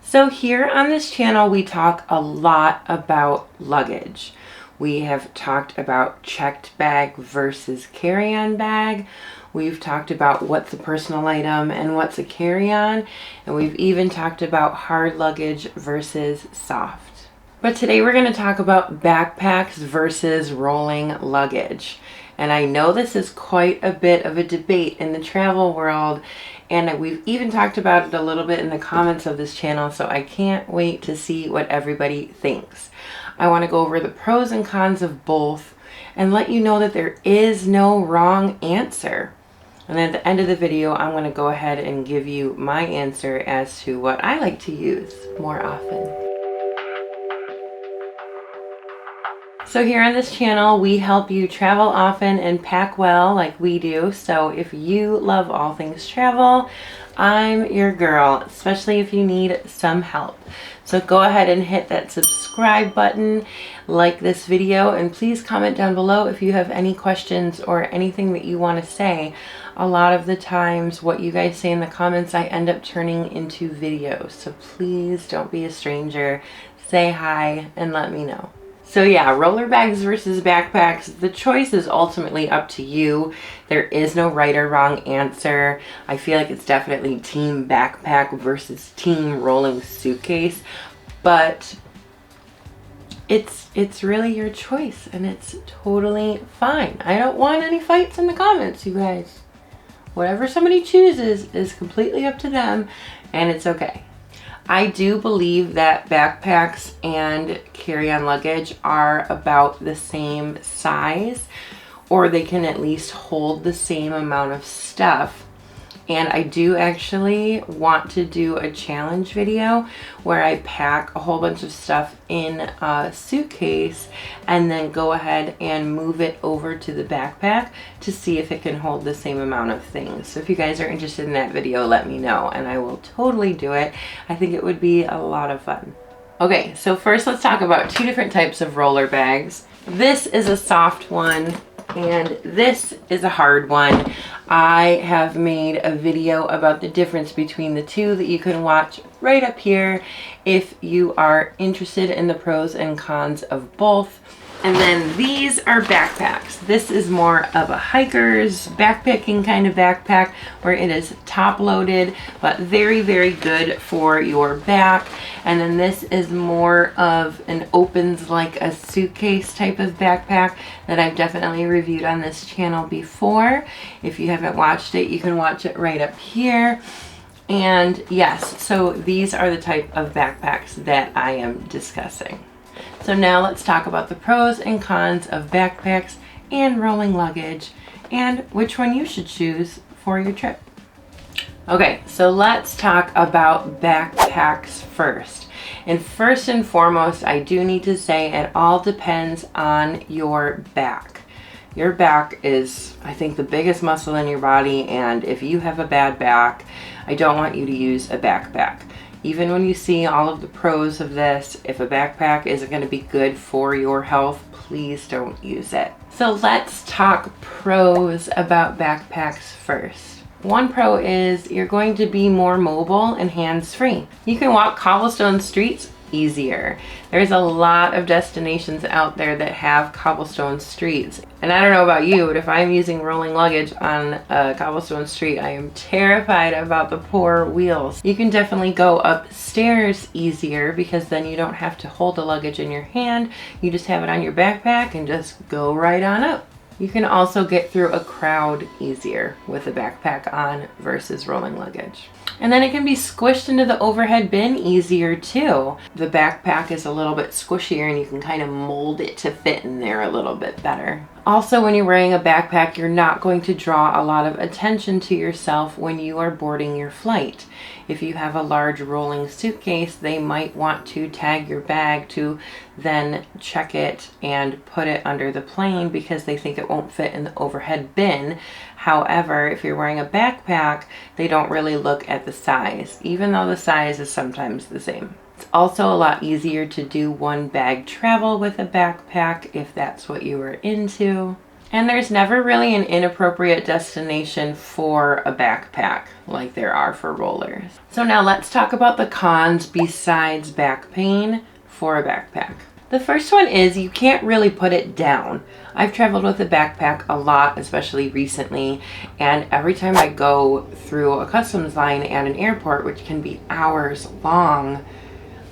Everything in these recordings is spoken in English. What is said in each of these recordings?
So here on this channel, we talk a lot about luggage. We have talked about checked bag versus carry-on bag. We've talked about what's a personal item and what's a carry-on. And we've even talked about hard luggage versus soft. But today we're going to talk about backpacks versus rolling luggage. And I know this is quite a bit of a debate in the travel world, and we've even talked about it a little bit in the comments of this channel, so I can't wait to see what everybody thinks. I want to go over the pros and cons of both and let you know that there is no wrong answer. And at the end of the video, I'm going to go ahead and give you my answer as to what I like to use more often. So here on this channel, we help you travel often and pack well like we do. So if you love all things travel, I'm your girl, especially if you need some help. So go ahead and hit that subscribe button, like this video, and please comment down below if you have any questions or anything that you want to say. A lot of the times what you guys say in the comments, I end up turning into videos. So please don't be a stranger. Say hi and let me know. So yeah, roller bags versus backpacks, the choice is ultimately up to you. There is no right or wrong answer. I feel like it's definitely team backpack versus team rolling suitcase, but it's really your choice and it's totally fine. I don't want any fights in the comments, you guys. Whatever somebody chooses is completely up to them and it's okay. I do believe that backpacks and carry-on luggage are about the same size, or they can at least hold the same amount of stuff. And I do actually want to do a challenge video where I pack a whole bunch of stuff in a suitcase and then go ahead and move it over to the backpack to see if it can hold the same amount of things. So if you guys are interested in that video, let me know and I will totally do it. I think it would be a lot of fun. Okay, so first let's talk about two different types of roller bags. This is a soft one and this is a hard one. I have made a video about the difference between the two that you can watch right up here if you are interested in the pros and cons of both. And then these are backpacks. This is more of a hiker's backpacking kind of backpack where it is top loaded, but very, very good for your back. And then this is more of an opens like a suitcase type of backpack that I've definitely reviewed on this channel before. If you haven't watched it, you can watch it right up here. And yes, so these are the type of backpacks that I am discussing. So now let's talk about the pros and cons of backpacks and rolling luggage and which one you should choose for your trip. Okay, so let's talk about backpacks first. And first and foremost, I do need to say it all depends on your back. Your back is, I think, the biggest muscle in your body, and if you have a bad back, I don't want you to use a backpack. Even when you see all of the pros of this, if a backpack isn't going to be good for your health, please don't use it. So let's talk pros about backpacks first. One pro is you're going to be more mobile and hands-free. You can walk cobblestone streets easier. There's a lot of destinations out there that have cobblestone streets. And I don't know about you, but if I'm using rolling luggage on a cobblestone street, I am terrified about the poor wheels. You can definitely go upstairs easier because then you don't have to hold the luggage in your hand. You just have it on your backpack and just go right on up. You can also get through a crowd easier with a backpack on versus rolling luggage. And then it can be squished into the overhead bin easier too. The backpack is a little bit squishier and you can kind of mold it to fit in there a little bit better. Also, when you're wearing a backpack, you're not going to draw a lot of attention to yourself when you are boarding your flight. If you have a large rolling suitcase, they might want to tag your bag to then check it and put it under the plane because they think it won't fit in the overhead bin. However, if you're wearing a backpack, they don't really look at the size, even though the size is sometimes the same. It's also a lot easier to do one bag travel with a backpack if that's what you are into. And there's never really an inappropriate destination for a backpack like there are for rollers. So now let's talk about the cons besides back pain for a backpack. The first one is you can't really put it down. I've traveled with a backpack a lot, especially recently, and every time I go through a customs line at an airport, which can be hours long,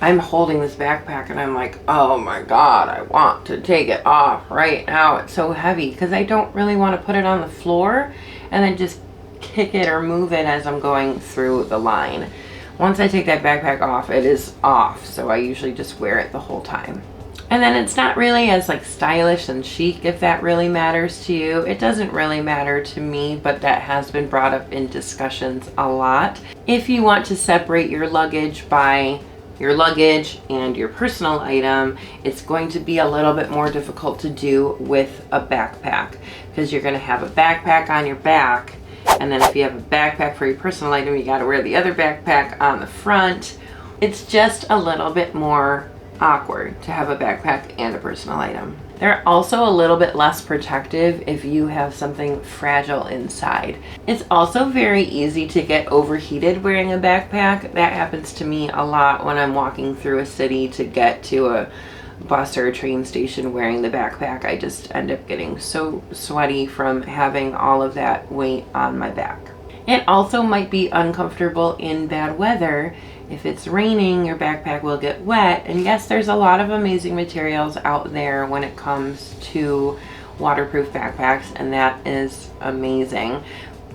I'm holding this backpack and I'm like, oh my God, I want to take it off right now. It's so heavy, because I don't really want to put it on the floor and then just kick it or move it as I'm going through the line. Once I take that backpack off, it is off. So I usually just wear it the whole time. And then it's not really as like stylish and chic, if that really matters to you. It doesn't really matter to me, but that has been brought up in discussions a lot. If you want to separate your luggage by your luggage and your personal item, it's going to be a little bit more difficult to do with a backpack, because you're going to have a backpack on your back, and then if you have a backpack for your personal item, you got to wear the other backpack on the front. It's just a little bit more awkward to have a backpack and a personal item. They're also a little bit less protective if you have something fragile inside. It's also very easy to get overheated wearing a backpack. That happens to me a lot when I'm walking through a city to get to a bus or a train station wearing the backpack. I just end up getting so sweaty from having all of that weight on my back. It also might be uncomfortable in bad weather. If it's raining, your backpack will get wet. And yes, there's a lot of amazing materials out there when it comes to waterproof backpacks, and that is amazing.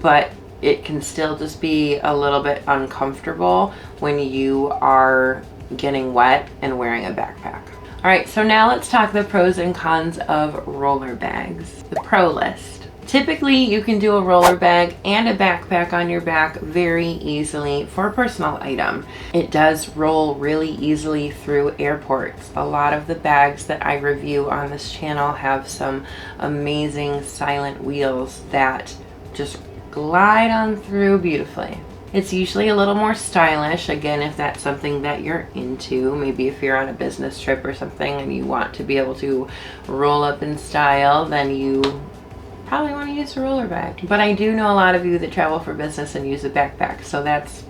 But it can still just be a little bit uncomfortable when you are getting wet and wearing a backpack. All right, so now let's talk the pros and cons of roller bags. The pro list. Typically, you can do a roller bag and a backpack on your back very easily for a personal item. It does roll really easily through airports. A lot of the bags that I review on this channel have some amazing silent wheels that just glide on through beautifully. It's usually a little more stylish, again, if that's something that you're into. Maybe if you're on a business trip or something and you want to be able to roll up in style, then you probably want to use a roller bag. But I do know a lot of you that travel for business and use a backpack, so that's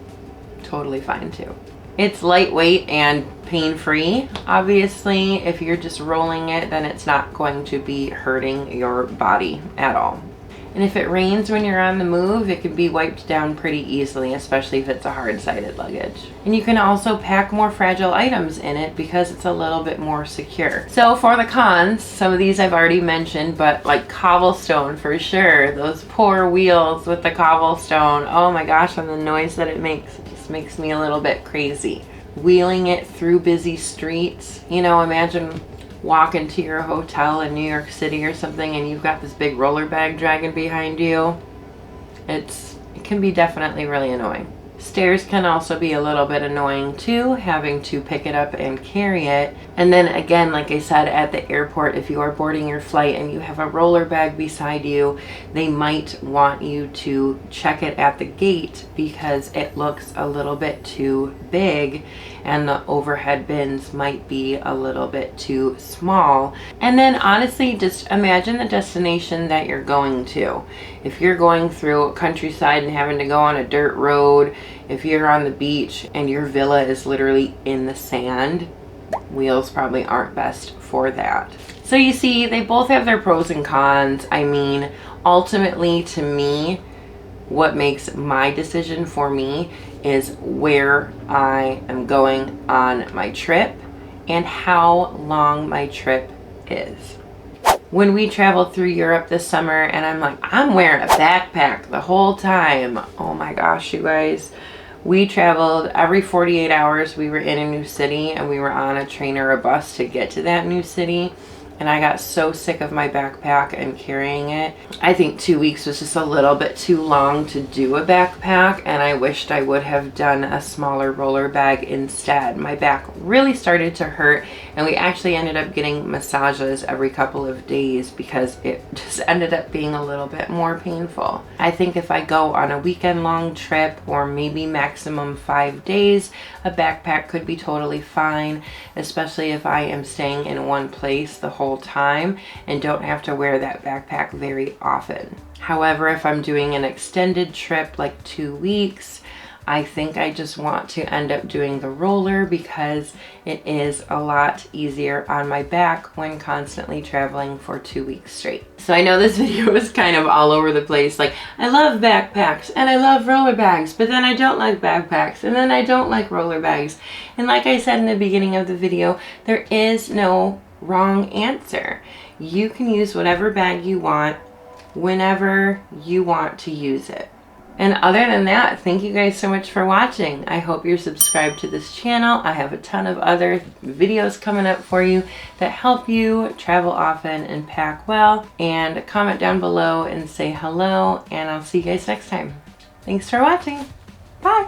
totally fine too. It's lightweight and pain-free. Obviously, if you're just rolling it, then it's not going to be hurting your body at all. And if it rains when you're on the move, it can be wiped down pretty easily, especially if it's a hard-sided luggage. And you can also pack more fragile items in it because it's a little bit more secure. So for the cons, some of these I've already mentioned, but like cobblestone for sure. Those poor wheels with the cobblestone. Oh my gosh, and the noise that it just makes me a little bit crazy. Wheeling it through busy streets. You know, imagine walk into your hotel in New York City or something and you've got this big roller bag dragging behind you. It can be definitely really annoying. Stairs can also be a little bit annoying too, having to pick it up and carry it. And then again, like I said, at the airport, if you are boarding your flight and you have a roller bag beside you, they might want you to check it at the gate because it looks a little bit too big and the overhead bins might be a little bit too small. And then honestly, just imagine the destination that you're going to. If you're going through a countryside and having to go on a dirt road, if you're on the beach and your villa is literally in the sand, wheels probably aren't best for that. So you see, they both have their pros and cons. I mean, ultimately to me, what makes my decision for me is where I am going on my trip and how long my trip is. When we traveled through Europe this summer and I'm like, I'm wearing a backpack the whole time. Oh my gosh, you guys. We traveled every 48 hours. We were in a new city and we were on a train or a bus to get to that new city. And I got so sick of my backpack and carrying it. I think 2 weeks was just a little bit too long to do a backpack, and I wished I would have done a smaller roller bag instead. My back really started to hurt And we actually ended up getting massages every couple of days because it just ended up being a little bit more painful. I think if I go on a weekend long trip or maybe maximum 5 days, a backpack could be totally fine, especially if I am staying in one place the whole time and don't have to wear that backpack very often. However, if I'm doing an extended trip like 2 weeks, I think I just want to end up doing the roller because it is a lot easier on my back when constantly traveling for 2 weeks straight. So I know this video is kind of all over the place. Like, I love backpacks and I love roller bags, but then I don't like backpacks and then I don't like roller bags. And like I said in the beginning of the video, there is no wrong answer. You can use whatever bag you want whenever you want to use it. And other than that, thank you guys so much for watching. I hope you're subscribed to this channel. I have a ton of other videos coming up for you that help you travel often and pack well. And comment down below and say hello, and I'll see you guys next time. Thanks for watching. Bye.